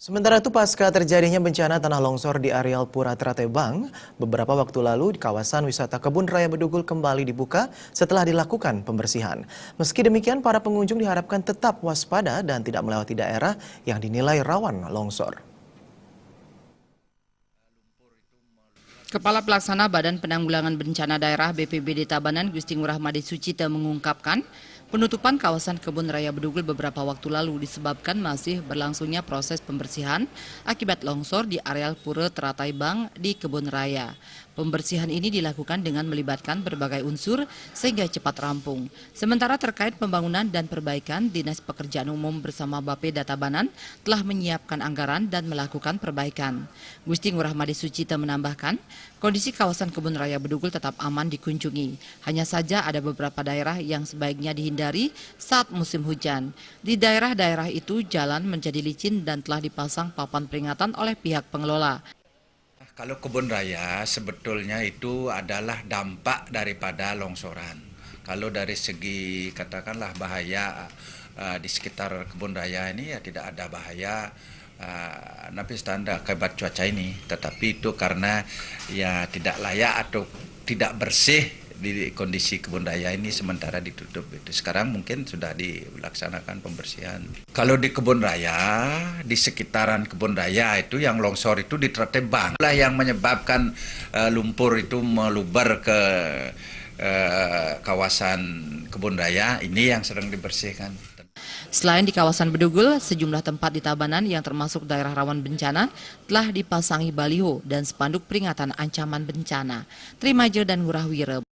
Sementara itu pasca terjadinya bencana tanah longsor di areal Pura Tratebang, beberapa waktu lalu di kawasan wisata Kebun Raya Bedugul kembali dibuka setelah dilakukan pembersihan. Meski demikian, para pengunjung diharapkan tetap waspada dan tidak melewati daerah yang dinilai rawan longsor. Kepala Pelaksana Badan Penanggulangan Bencana Daerah BPBD Tabanan Gusti Ngurah Made Sucita mengungkapkan, penutupan kawasan Kebun Raya Bedugul beberapa waktu lalu disebabkan masih berlangsungnya proses pembersihan akibat longsor di areal Pura Tratebang di Kebun Raya. Pembersihan ini dilakukan dengan melibatkan berbagai unsur sehingga cepat rampung. Sementara terkait pembangunan dan perbaikan, Dinas Pekerjaan Umum bersama Bapeda Tabanan telah menyiapkan anggaran dan melakukan perbaikan. Gusti Ngurah Made Sucita menambahkan, kondisi kawasan Kebun Raya Bedugul tetap aman dikunjungi. Hanya saja ada beberapa daerah yang sebaiknya dihindari saat musim hujan. Di daerah-daerah itu jalan menjadi licin dan telah dipasang papan peringatan oleh pihak pengelola. Kalau kebun raya sebetulnya itu adalah dampak daripada longsoran. Kalau dari segi katakanlah bahaya di sekitar kebun raya ini ya tidak ada bahaya tapi standar akibat cuaca ini. Tetapi itu karena ya tidak layak atau tidak bersih di kondisi kebun raya ini sementara ditutup itu. Sekarang mungkin sudah dilaksanakan pembersihan. Kalau di kebun raya, di sekitaran kebun raya itu yang longsor itu di Tratebang lah yang menyebabkan lumpur itu meluber ke kawasan kebun raya ini yang sedang dibersihkan. Selain di kawasan Bedugul, sejumlah tempat di Tabanan yang termasuk daerah rawan bencana telah dipasangi baliho dan spanduk peringatan ancaman bencana. Trimajer dan Ngurah Wire.